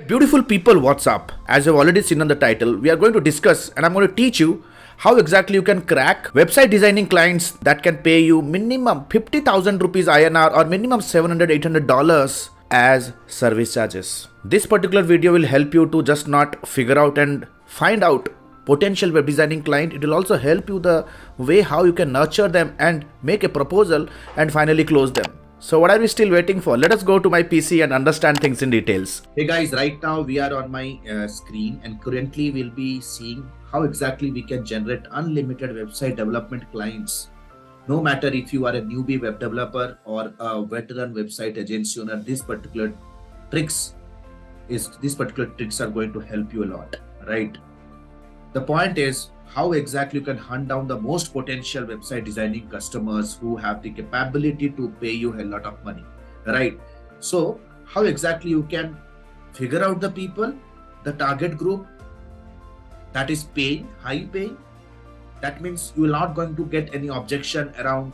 Alright, beautiful people, what's up? As you've already seen on the title, we are going to discuss and I'm going to teach you how exactly you can crack website designing clients that can pay you minimum 50,000 rupees INR or minimum $700-800 as service charges. This particular video will help you to just not figure out and find out potential web designing client. It will also help you the way how you can nurture them and make a proposal and finally close them. So what are we still waiting for? Let us go to my PC and understand things in details. Hey guys, right now we are on my screen and currently we'll be seeing how exactly we can generate unlimited website development clients. No matter if you are a newbie web developer or a veteran website agency owner, these particular tricks are going to help you a lot, right? The point is how exactly you can hunt down the most potential website designing customers who have the capability to pay you a lot of money, right? So how exactly you can figure out the people, the target group that is paying, high paying. That means you are not going to get any objection around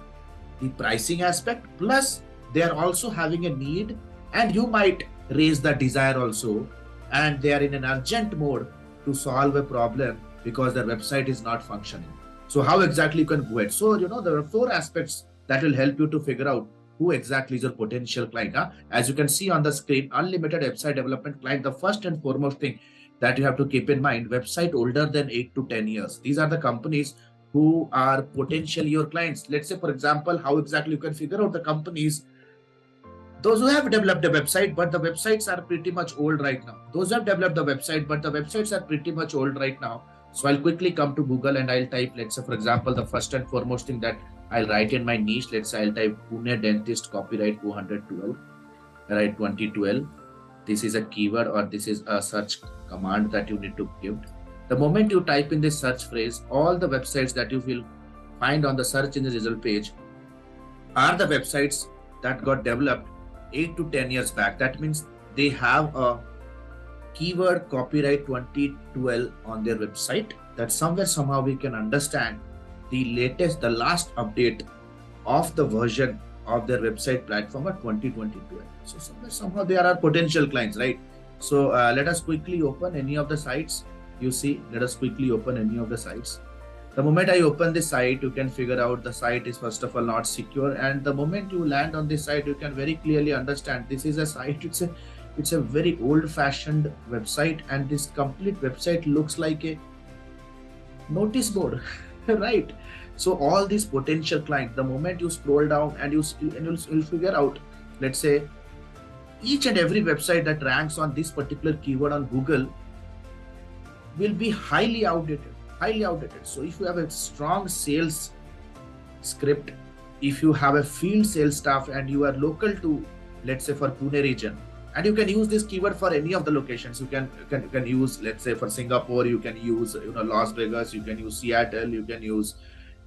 the pricing aspect. Plus they are also having a need and you might raise the desire also, and they are in an urgent mode to solve a problem because their website is not functioning. So how exactly you can go ahead? So, there are 4 aspects that will help you to figure out who exactly is your potential client. As you can see on the screen, unlimited website development client, the first and foremost thing that you have to keep in mind, website older than 8 to 10 years. These are the companies who are potentially your clients. Let's say, for example, how exactly you can figure out the companies, those who have developed a website, but the websites are pretty much old right now. Those who have developed the website, but the websites are pretty much old right now. So I'll quickly come to Google and I'll type, let's say, for example, the first and foremost thing that I'll write in my niche, let's say I'll type Pune dentist copyright 212, right, 2012. This is a keyword or this is a search command that you need to give. The moment you type in this search phrase, all the websites that you will find on the search in the result page are the websites that got developed 8 to 10 years back. That means they have a keyword copyright 2012 on their website. That somehow we can understand the last update of the version of their website platform at 2022. So somehow they are our potential clients, right? So let us quickly open any of the sites. You see, let us quickly open any of the sites. The moment I open this site, you can figure out the site is first of all not secure. And the moment you land on this site, you can very clearly understand this is a site. It's a very old-fashioned website, and this complete website looks like a notice board, right? So all these potential clients, the moment you scroll down and you'll figure out, let's say, each and every website that ranks on this particular keyword on Google will be highly outdated. So if you have a strong sales script, if you have a field sales staff and you are local to, let's say, for Pune region, and you can use this keyword for any of the locations. You can use, let's say, for Singapore, you can use Las Vegas, you can use Seattle, you can use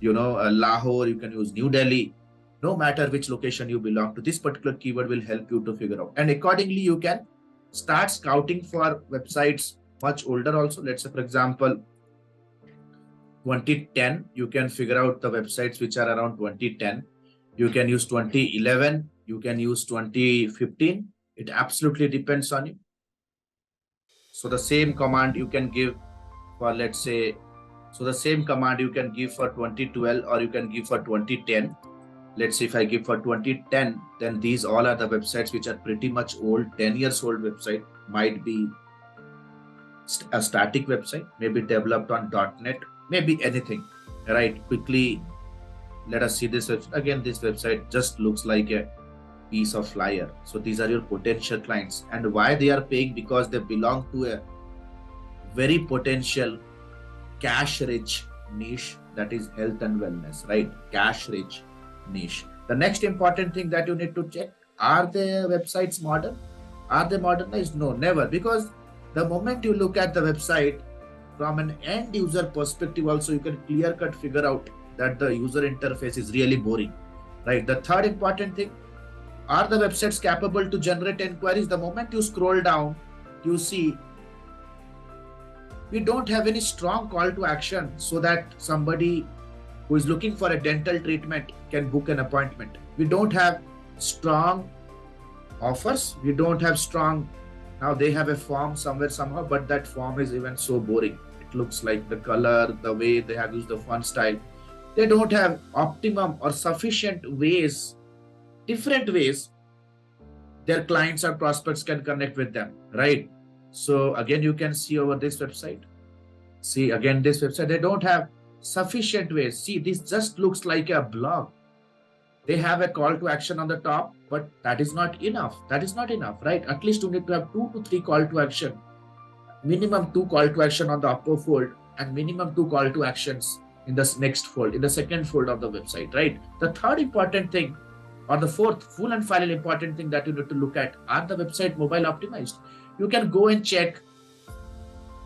Lahore, you can use New Delhi. No matter which location you belong to, this particular keyword will help you to figure out. And accordingly, you can start scouting for websites much older also. Let's say, for example, 2010, you can figure out the websites which are around 2010. You can use 2011, you can use 2015. It absolutely depends on you. So the same command you can give for, let's say, the same command you can give for 2012 or you can give for 2010. Let's say if I give for 2010, then these all are the websites which are pretty much old, 10 years old website, might be a static website, maybe developed on .NET, maybe anything, right? Quickly, let us see this website. Again, this website just looks like a piece of flyer. So these are your potential clients, and why they are paying? Because they belong to a very potential cash rich niche, that is health and wellness, right? Cash rich niche. The next important thing that you need to check, are the websites modern? Are they modernized? No, never. Because the moment you look at the website from an end user perspective also, you can clear cut figure out that the user interface is really boring, right? The third important thing, are the websites capable to generate inquiries? The moment you scroll down, you see we don't have any strong call to action so that somebody who is looking for a dental treatment can book an appointment. We don't have strong offers. We don't have strong Now they have a form somewhere somehow, but that form is even so boring. It looks like the color, the way they have used the font style. They don't have optimum or sufficient ways, different ways their clients or prospects can connect with them, right? So again, you can see over this website. See again this website, they don't have sufficient ways. See, this just looks like a blog. They have a call to action on the top, but that is not enough. That is not enough, right? At least you need to have 2 to 3 call to action, minimum 2 call to action on the upper fold, and minimum 2 call to actions in the next fold, in the second fold of the website, right? The third important thing, or the fourth full and final important thing that you need to look at, are the website mobile optimized? You can go and check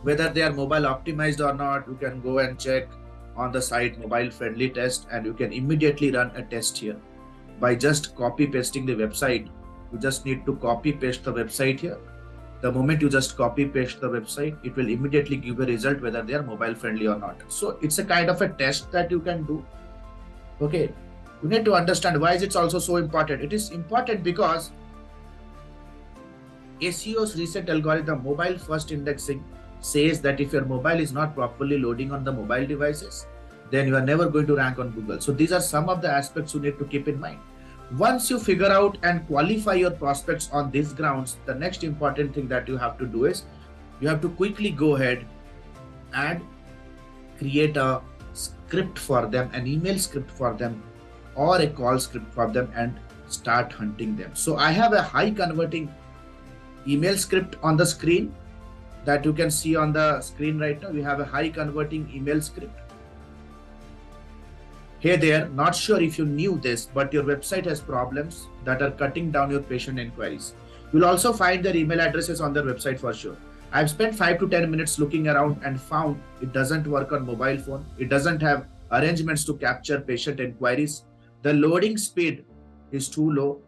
whether they are mobile optimized or not. You can go and check on the site mobile friendly test, and you can immediately run a test here by just copy pasting the website. You just need to copy paste the website here. The moment you just copy paste the website, it will immediately give a result whether they are mobile friendly or not. So it's a kind of a test that you can do. Okay, you need to understand why is it also so important. It is important because SEO's recent algorithm, mobile first indexing, says that if your mobile is not properly loading on the mobile devices, then you are never going to rank on Google. So these are some of the aspects you need to keep in mind. Once you figure out and qualify your prospects on these grounds, the next important thing that you have to do is you have to quickly go ahead and create a script for them, an email script for them, or a call script for them, and start hunting them. So I have a high converting email script on the screen that you can see on the screen right now. We have a high converting email script. Hey there, not sure if you knew this, but your website has problems that are cutting down your patient inquiries. You'll also find their email addresses on their website for sure. I've spent 5 to 10 minutes looking around and found it doesn't work on mobile phone. It doesn't have arrangements to capture patient inquiries. The loading speed is too low.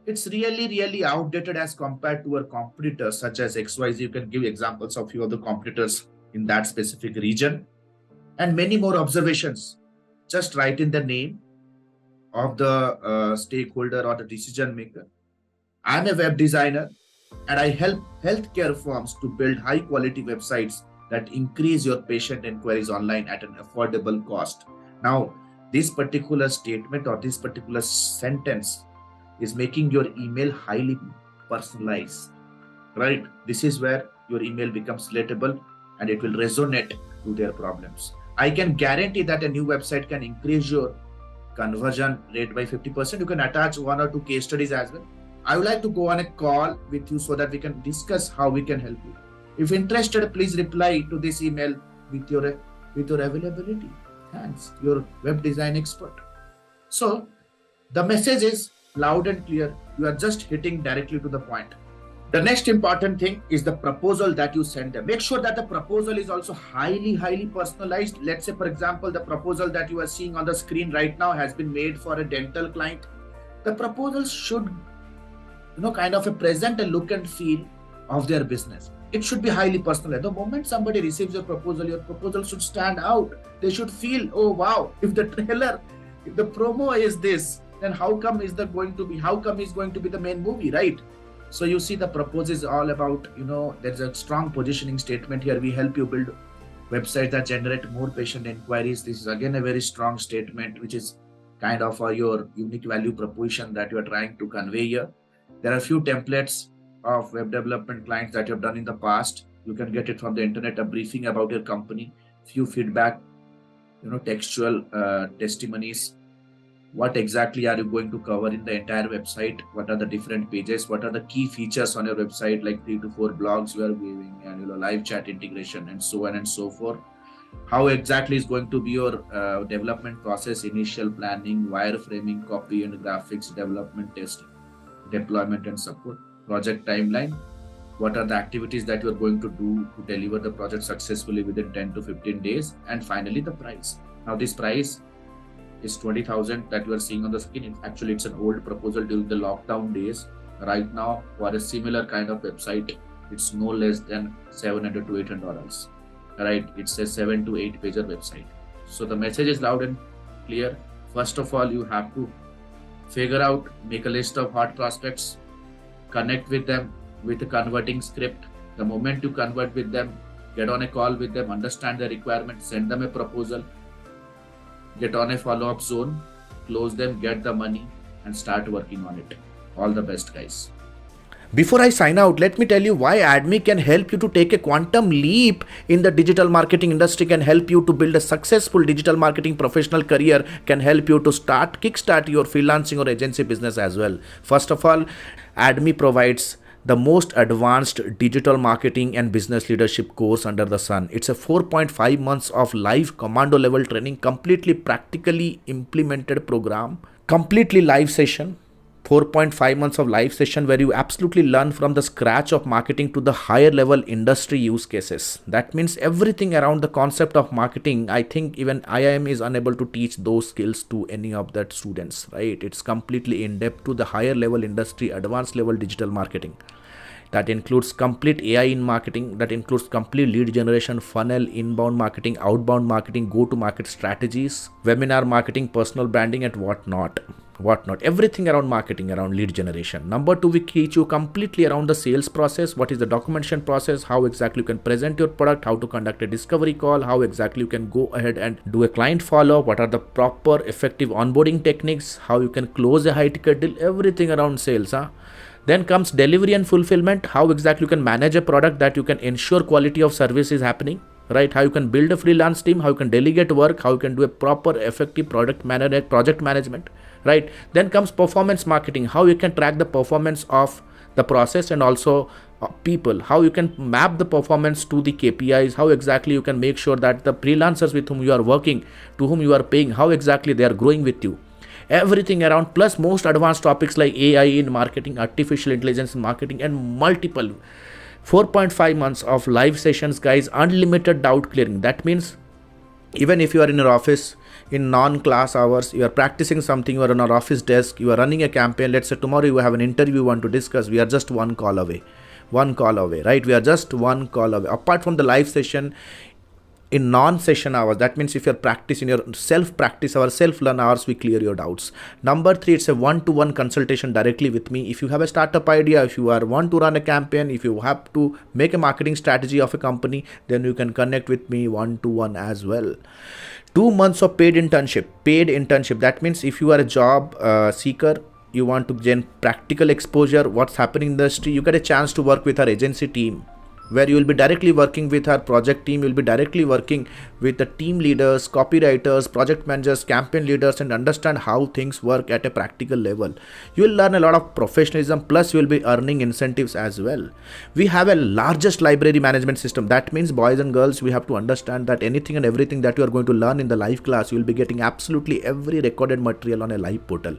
It's really outdated as compared to our competitors such as XYZ. You can give examples of few of the competitors in that specific region, and many more observations. Just write in the name of the stakeholder or the decision maker. I'm a web designer and I help healthcare firms to build high quality websites that increase your patient inquiries online at an affordable cost. Now, this particular statement or this particular sentence is making your email highly personalized, right? This is where your email becomes relatable and it will resonate to their problems. I can guarantee that a new website can increase your conversion rate by 50%. You can attach 1 or 2 case studies as well. I would like to go on a call with you so that we can discuss how we can help you. If interested, please reply to this email with your availability. Thanks, your web design expert. So the message is loud and clear. You are just hitting directly to the point. The next important thing is the proposal that you send them. Make sure that the proposal is also highly personalized. Let's say, for example, the proposal that you are seeing on the screen right now has been made for a dental client. The proposal should, kind of present a look and feel of their business. It should be highly personalized. The moment somebody receives your proposal should stand out. They should feel, oh wow, if the promo is this, then how come is going to be the main movie, right? So you see the proposal is all about, there's a strong positioning statement here. We help you build websites that generate more patient inquiries. This is again a very strong statement, which is kind of your unique value proposition that you are trying to convey here. There are a few templates of web development clients that you have done in the past. You can get it from the internet, a briefing about your company, few feedback, textual testimonies. What exactly are you going to cover in the entire website? What are the different pages? What are the key features on your website, like 3 to 4 blogs you are giving, and live chat integration, and so on and so forth. How exactly is going to be your development process, initial planning, wireframing, copy and graphics, development, testing, deployment and support, project timeline. What are the activities that you are going to do to deliver the project successfully within 10 to 15 days? And finally, the price. Now, this price is 20,000 that you are seeing on the screen. Actually, it's an old proposal during the lockdown days. Right now, for a similar kind of website, it's no less than $700 to $800. Right? It's a 7 to 8 pager website. So the message is loud and clear. First of all, you have to figure out, make a list of hot prospects, connect with them, with a converting script. The moment you convert with them, get on a call with them, understand their requirement, send them a proposal, get on a follow-up zone, close them, get the money, and start working on it. All the best, guys. Before I sign out, let me tell you why AdMe can help you to take a quantum leap in the digital marketing industry, can help you to build a successful digital marketing professional career, can help you to kickstart your freelancing or agency business as well. First of all, AdMe provides the most advanced digital marketing and business leadership course under the sun. It's a 4.5 months of live commando level training, completely practically implemented program, completely live session. 4.5 months of live session where you absolutely learn from the scratch of marketing to the higher level industry use cases. That means everything around the concept of marketing. I think even IIM is unable to teach those skills to any of that students, right? It's completely in depth to the higher level industry, advanced level digital marketing. That includes complete AI in marketing, that includes complete lead generation, funnel, inbound marketing, outbound marketing, go-to-market strategies, webinar marketing, personal branding, and whatnot. Everything around marketing, around lead generation. Number 2, we teach you completely around the sales process. What is the documentation process? How exactly you can present your product? How to conduct a discovery call? How exactly you can go ahead and do a client follow-up? What are the proper effective onboarding techniques? How you can close a high-ticket deal? Everything around sales. Then comes delivery and fulfillment. How exactly you can manage a product that you can ensure quality of service is happening, right? How you can build a freelance team, how you can delegate work, how you can do a proper effective project management, right? Then comes performance marketing. How you can track the performance of the process and also people. How you can map the performance to the KPIs. How exactly you can make sure that the freelancers with whom you are working, to whom you are paying, how exactly they are growing with you. Everything around, plus most advanced topics like AI in marketing, artificial intelligence in marketing, and multiple 4.5 months of live sessions, guys. Unlimited doubt clearing. That means even if you are in your office in non-class hours, you are practicing something, you are on our office desk, you are running a campaign. Let's say tomorrow you have an interview you want to discuss. We are just one call away, right? We are just one call away. Apart from the live session, in non-session hours, that means if you're practicing your self-practice hours, self-learn hours, we clear your doubts. Number 3, it's a one-to-one consultation directly with me. If you have a startup idea, if you want to run a campaign, if you have to make a marketing strategy of a company, then you can connect with me one-to-one as well. 2 months of paid internship. That means if you are a job seeker, you want to gain practical exposure, what's happening in the industry, you get a chance to work with our agency team, where you will be directly working with our project team. You will be directly working with the team leaders, copywriters, project managers, campaign leaders, and understand how things work at a practical level. You will learn a lot of professionalism, plus you will be earning incentives as well. We have a largest library management system. That means, boys and girls, we have to understand that anything and everything that you are going to learn in the live class, you will be getting absolutely every recorded material on a live portal.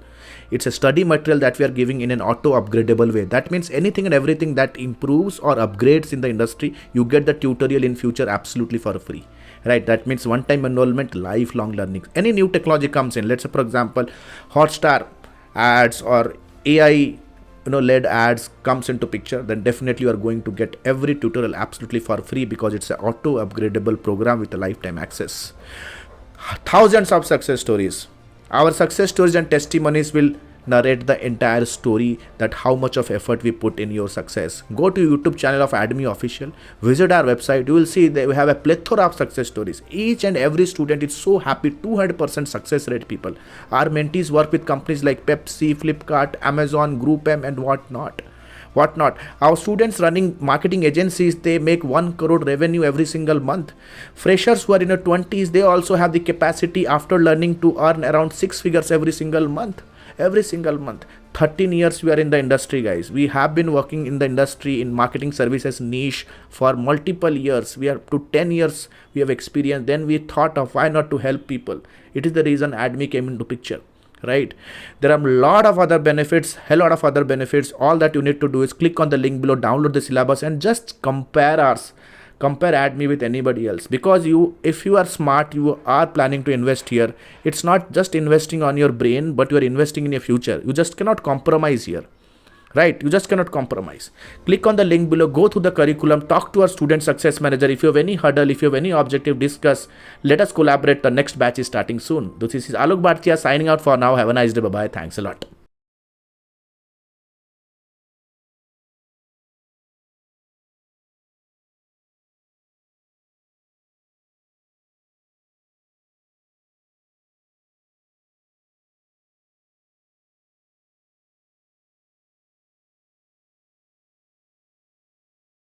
It's a study material that we are giving in an auto upgradable way. That means anything and everything that improves or upgrades in the industry, you get the tutorial in future absolutely for free, right? That means one-time enrollment, lifelong learning. Any new technology comes in, let's say for example Hotstar ads or AI led ads comes into picture, then definitely you are going to get every tutorial absolutely for free, because it's an auto upgradable program with a lifetime access. Thousands of success stories. Our success stories and testimonies will narrate the entire story, that how much of effort we put in your success. Go to YouTube channel of AdMe Official, visit our website, you will see that we have a plethora of success stories. Each and every student is so happy, 200% success rate people. Our mentees work with companies like Pepsi, Flipkart, Amazon, GroupM, and whatnot. Our students running marketing agencies, they make 1 crore revenue every single month. Freshers who are in their 20s, they also have the capacity after learning to earn around 6 figures every single month. 13 years we are in the industry, guys. We have been working in the industry in marketing services niche for multiple years. We are to 10 years we have experience. Then we thought of why not to help people. It is the reason AdMe came into picture, right? There are a lot of other benefits, All that you need to do is click on the link below, download the syllabus, and just compare AdMe with anybody else. Because if you are smart, you are planning to invest here. It's not just investing on your brain, but you are investing in your future. You just cannot compromise here, right? You just cannot compromise. Click on the link below, go through the curriculum, talk to our student success manager. If you have any hurdle, if you have any objective, discuss. Let us collaborate. The next batch is starting soon. This is Alok Bhartiya signing out for now. Have a nice day. Bye-bye. Thanks a lot.